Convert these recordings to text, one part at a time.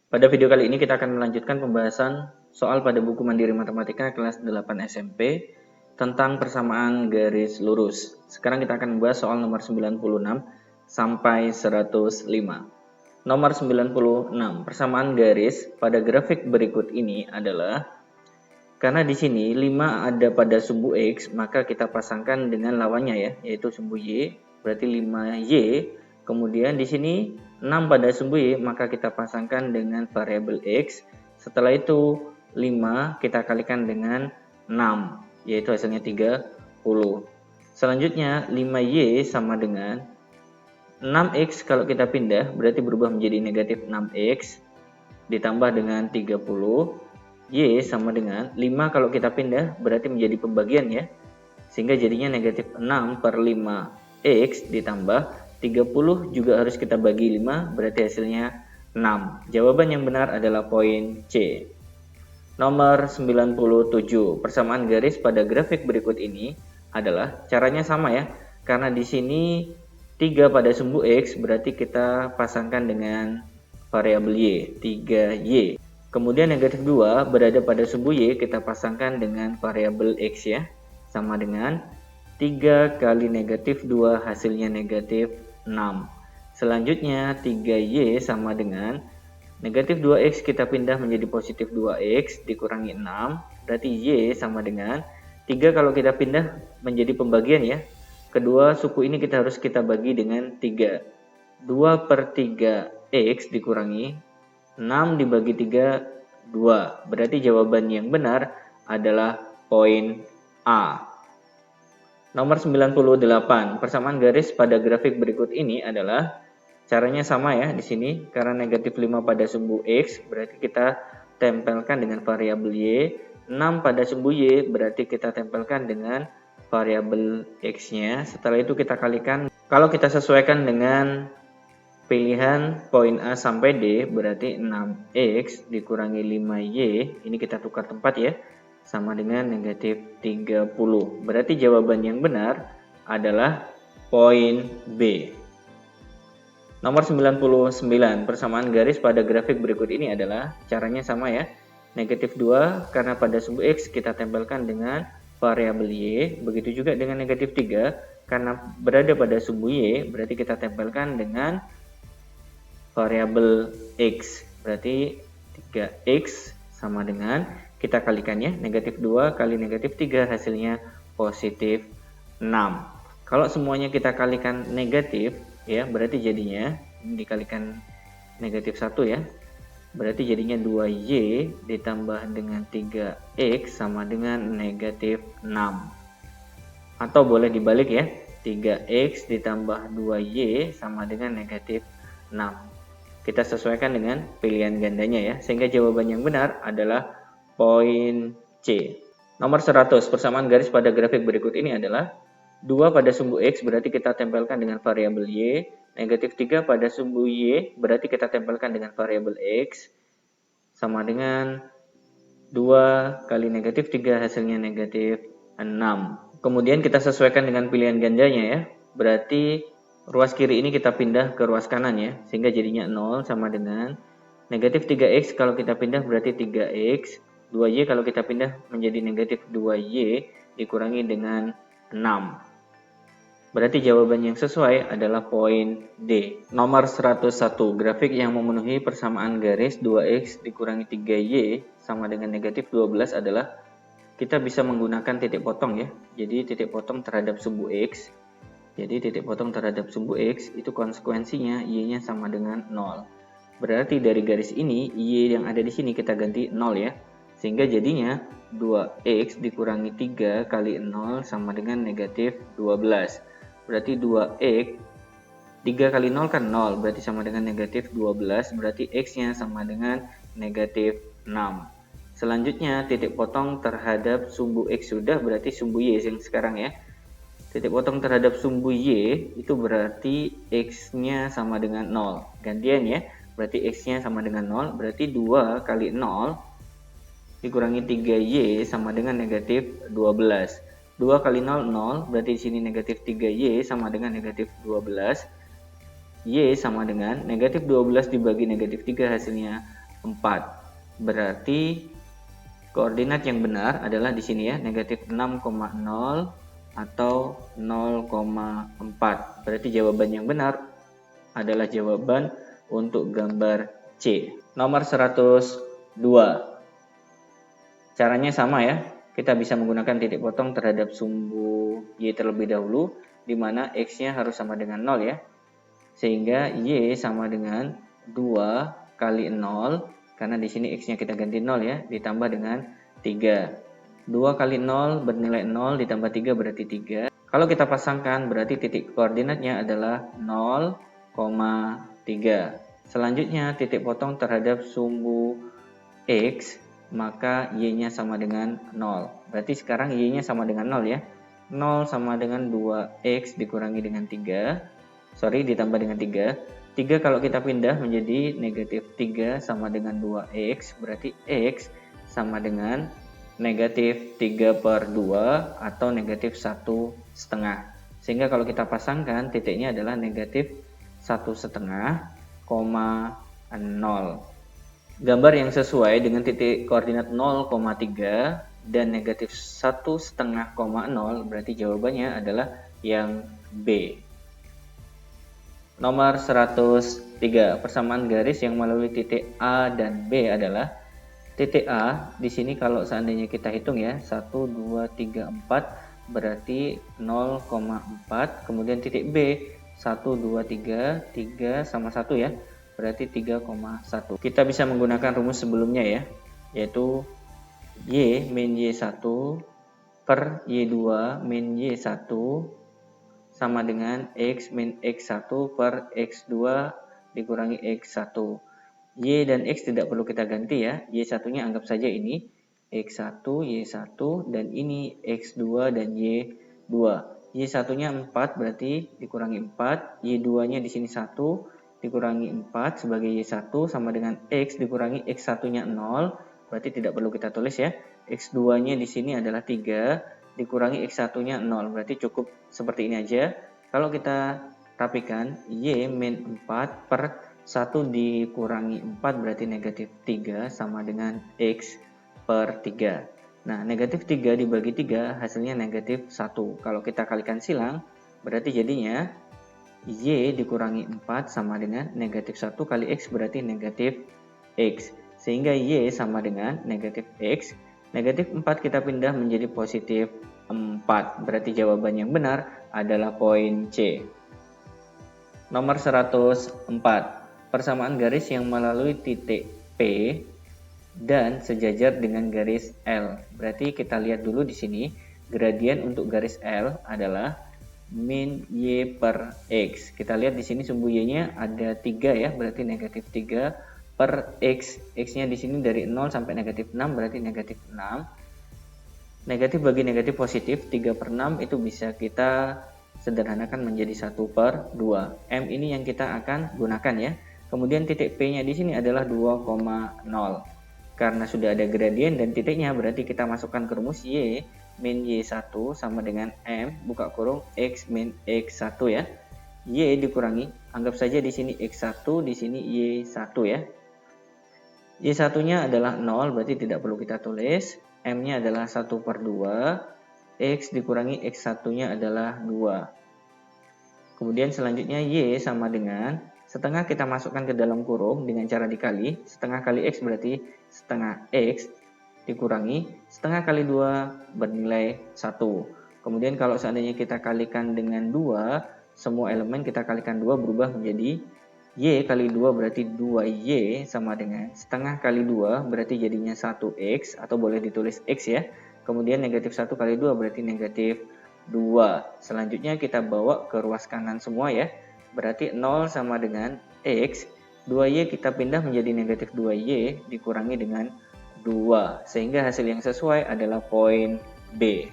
Pada video kali ini kita akan melanjutkan pembahasan soal pada buku Mandiri Matematika kelas 8 SMP tentang persamaan garis lurus. Sekarang kita akan membahas soal nomor 96 sampai 105. Nomor 96, persamaan garis pada grafik berikut ini adalah karena di sini 5 ada pada sumbu X, maka kita pasangkan dengan lawannya ya, yaitu sumbu Y, berarti 5Y. Kemudian di sini 6 pada sumbu Y, maka kita pasangkan dengan variabel X. Setelah itu 5 kita kalikan dengan 6, yaitu hasilnya 30. Selanjutnya 5Y sama dengan 6X kalau kita pindah, berarti berubah menjadi negatif 6X ditambah dengan 30. Y sama dengan 5 kalau kita pindah, berarti menjadi pembagian ya. Sehingga jadinya negatif 6 per 5X ditambah 30 juga harus kita bagi 5, berarti hasilnya 6. Jawaban yang benar adalah poin C. Nomor 97, persamaan garis pada grafik berikut ini adalah caranya sama ya. Karena di sini 3 pada sumbu X, berarti kita pasangkan dengan variabel Y, 3Y. Kemudian negatif 2 berada pada sumbu Y, kita pasangkan dengan variabel X ya. Sama dengan 3 kali negatif 2 hasilnya negatif 6. Selanjutnya 3Y sama dengan negatif 2X kita pindah menjadi positif 2X dikurangi 6. Berarti Y sama dengan 3 kalau kita pindah menjadi pembagian ya. Kedua suku ini harus kita bagi dengan 3. 2 per 3X dikurangi 6 dibagi 3, 2. Berarti jawaban yang benar adalah poin A. Nomor 98, persamaan garis pada grafik berikut ini adalah caranya sama ya di sini. Karena negatif 5 pada sumbu X, berarti kita tempelkan dengan variabel Y. 6 pada sumbu Y, berarti kita tempelkan dengan variabel X-nya. Setelah itu kita kalikan. Kalau kita sesuaikan dengan pilihan poin A sampai D, berarti 6X dikurangi 5Y, ini kita tukar tempat ya, sama dengan negatif 30. Berarti jawaban yang benar adalah poin B. Nomor 99, persamaan garis pada grafik berikut ini adalah caranya sama ya. Negatif 2 karena pada sumbu X kita tempelkan dengan variabel Y. Begitu juga dengan negatif 3 karena berada pada sumbu Y, berarti kita tempelkan dengan variabel X. Berarti 3X sama dengan kita kalikannya, negatif 2 kali negatif 3 hasilnya positif 6. Kalau semuanya kita kalikan negatif ya, berarti jadinya dikalikan negatif 1 ya. Berarti jadinya 2Y ditambah dengan 3X sama dengan negatif 6. Atau boleh dibalik ya, 3X ditambah 2Y sama dengan negatif 6. Kita sesuaikan dengan pilihan gandanya ya, sehingga jawaban yang benar adalah poin C. Nomor 100, persamaan garis pada grafik berikut ini adalah 2 pada sumbu X, berarti kita tempelkan dengan variabel Y. Negatif 3 pada sumbu Y, berarti kita tempelkan dengan variabel X. Sama dengan 2 kali negatif 3 hasilnya negatif 6. Kemudian kita sesuaikan dengan pilihan gandanya ya. Berarti ruas kiri ini kita pindah ke ruas kanan ya. Sehingga jadinya 0 sama dengan negatif 3X kalau kita pindah berarti 3X. 2Y kalau kita pindah menjadi negatif 2Y dikurangi dengan 6. Berarti jawaban yang sesuai adalah poin D. Nomor 101, grafik yang memenuhi persamaan garis 2X dikurangi 3Y sama dengan negatif 12 adalah kita bisa menggunakan titik potong ya. Jadi titik potong terhadap sumbu X. Jadi titik potong terhadap sumbu X itu konsekuensinya Y-nya sama dengan 0. Berarti dari garis ini Y yang ada di sini kita ganti 0 ya. Sehingga jadinya 2X dikurangi 3 kali 0 sama dengan negatif 12. Berarti 2X 3 kali 0 kan 0, berarti sama dengan negatif 12. Berarti X-nya sama dengan negatif 6. Selanjutnya titik potong terhadap sumbu X sudah, berarti sumbu Y yang sekarang ya. Titik potong terhadap sumbu Y itu berarti X-nya sama dengan 0. Gantian ya, berarti X-nya sama dengan 0, berarti 2 kali 0 dikurangi 3Y sama dengan negatif 12. 2 kali 0, 0, berarti di sini negatif 3Y sama dengan negatif 12. Y sama dengan negatif 12 dibagi negatif 3 hasilnya 4. Berarti koordinat yang benar adalah di sini ya, negatif 6,0 atau 0,4. Berarti jawaban yang benar adalah jawaban untuk gambar C. Nomor 102. Caranya sama ya. Kita bisa menggunakan titik potong terhadap sumbu Y terlebih dahulu, di mana X-nya harus sama dengan 0 ya. Sehingga Y sama dengan 2 kali 0, karena di sini X-nya kita ganti 0 ya, ditambah dengan 3. 2 kali 0 bernilai 0 ditambah 3 berarti 3. Kalau kita pasangkan berarti titik koordinatnya adalah 0,3. Selanjutnya titik potong terhadap sumbu X, maka Y-nya sama dengan 0. Berarti sekarang Y-nya sama dengan 0 ya. 0 sama dengan 2X dikurangi dengan 3. Ditambah dengan 3. 3 kalau kita pindah menjadi negatif 3 sama dengan 2X. Berarti X sama dengan negatif 3/2 atau negatif 1,5. Sehingga kalau kita pasangkan titiknya adalah negatif 1,5, 0. Gambar yang sesuai dengan titik koordinat 0,3 dan negatif 1,5, berarti jawabannya adalah yang B. Nomor 103, persamaan garis yang melalui titik A dan B adalah titik A. Di sini kalau seandainya kita hitung ya, 1, 2, 3, 4, berarti 0,4. Kemudian titik B, 1, 2, 3, 3 sama 1 ya, berarti 3,1. Kita bisa menggunakan rumus sebelumnya ya, yaitu Y min Y1 per Y2 min Y1 sama dengan X min X1 per X2 dikurangi X1. Y dan X tidak perlu kita ganti ya, Y1-nya anggap saja ini X1, Y1, dan ini X2 dan Y2. Y1-nya 4 berarti dikurangi 4, Y2-nya di sini 1 dikurangi 4 sebagai Y1 sama dengan X dikurangi X1-nya 0, berarti tidak perlu kita tulis ya. X2-nya di sini adalah 3 dikurangi X1-nya 0, berarti cukup seperti ini aja. Kalau kita rapikan, Y min 4 per 1 dikurangi 4 berarti negatif 3 sama dengan X per 3. Nah, negatif 3 dibagi 3 hasilnya negatif 1. Kalau kita kalikan silang, berarti jadinya Y dikurangi 4 sama dengan negatif 1 kali X berarti negatif X. Sehingga Y sama dengan negatif X. Negatif 4 kita pindah menjadi positif 4. Berarti jawaban yang benar adalah poin C. Nomor 104. Persamaan garis yang melalui titik P dan sejajar dengan garis L. Berarti kita lihat dulu di sini, gradien untuk garis L adalah min Y per X. Kita lihat di sini sumbu Y-nya ada 3 ya, berarti negatif 3 per X. X-nya di sini dari 0 sampai negatif 6, berarti negatif 6. Negatif bagi negatif positif, 3/6 itu bisa kita sederhanakan menjadi 1/2. M ini yang kita akan gunakan ya. Kemudian titik P-nya di sini adalah 2,0. Karena sudah ada gradien dan titiknya, berarti kita masukkan ke rumus Y min Y1 sama dengan M buka kurung X min X1 ya. Y dikurangi, anggap saja di sini X1, di sini Y1 ya. Y1-nya adalah 0, berarti tidak perlu kita tulis. M-nya adalah 1/2. X dikurangi X1-nya adalah 2. Kemudian selanjutnya Y sama dengan setengah kita masukkan ke dalam kurung dengan cara dikali. Setengah kali X berarti setengah X dikurangi setengah kali 2 bernilai 1. Kemudian kalau seandainya kita kalikan dengan 2, semua elemen kita kalikan 2 berubah menjadi Y kali 2 berarti 2Y sama dengan setengah kali 2 berarti jadinya 1X atau boleh ditulis X ya. Kemudian negatif 1 kali 2 berarti negatif 2. Selanjutnya kita bawa ke ruas kanan semua ya. Berarti 0 sama dengan X, 2Y kita pindah menjadi negatif 2Y dikurangi dengan 2. Sehingga hasil yang sesuai adalah poin B.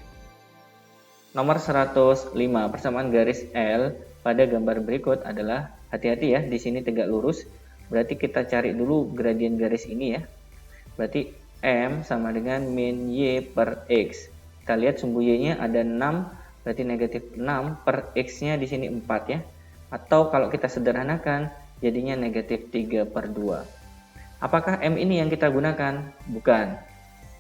Nomor 105, persamaan garis L pada gambar berikut adalah, hati-hati ya, di sini tegak lurus. Berarti kita cari dulu gradien garis ini ya. Berarti M sama dengan min Y per X. Kita lihat sumbu Y-nya ada 6, berarti negatif 6 per X-nya di sini 4 ya. Atau kalau kita sederhanakan, jadinya negatif 3/2. Apakah M ini yang kita gunakan? Bukan.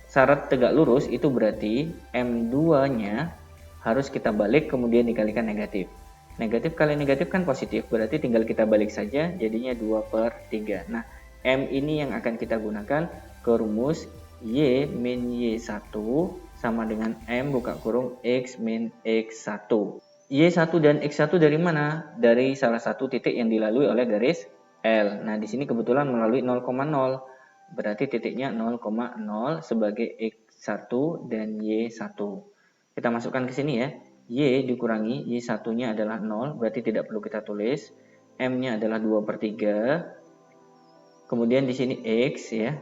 Syarat tegak lurus itu berarti M2-nya harus kita balik kemudian dikalikan negatif. Negatif kali negatif kan positif, berarti tinggal kita balik saja, jadinya 2/3. Nah, M ini yang akan kita gunakan ke rumus Y min Y1 sama dengan M buka kurung X min X1. Y1 dan X1 dari mana? Dari salah satu titik yang dilalui oleh garis L. Nah, di sini kebetulan melalui 0,0. Berarti titiknya 0,0 sebagai X1 dan Y1. Kita masukkan ke sini ya. Y dikurangi Y1-nya adalah 0, berarti tidak perlu kita tulis. M-nya adalah 2/3. Kemudian di sini X ya.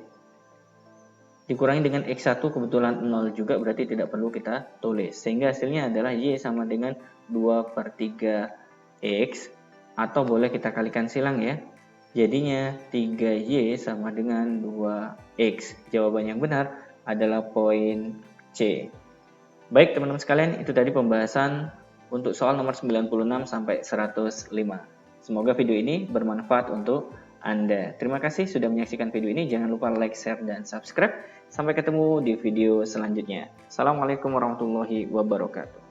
Dikurangi dengan X1 kebetulan 0 juga, berarti tidak perlu kita tulis. Sehingga hasilnya adalah Y sama dengan 2/3 X, atau boleh kita kalikan silang ya. Jadinya 3Y sama dengan 2X. Jawaban yang benar adalah poin C. Baik teman-teman sekalian, itu tadi pembahasan untuk soal nomor 96 sampai 105. Semoga video ini bermanfaat untuk Anda. Terima kasih sudah menyaksikan video ini. Jangan lupa like, share, dan subscribe. Sampai ketemu di video selanjutnya. Assalamualaikum warahmatullahi wabarakatuh.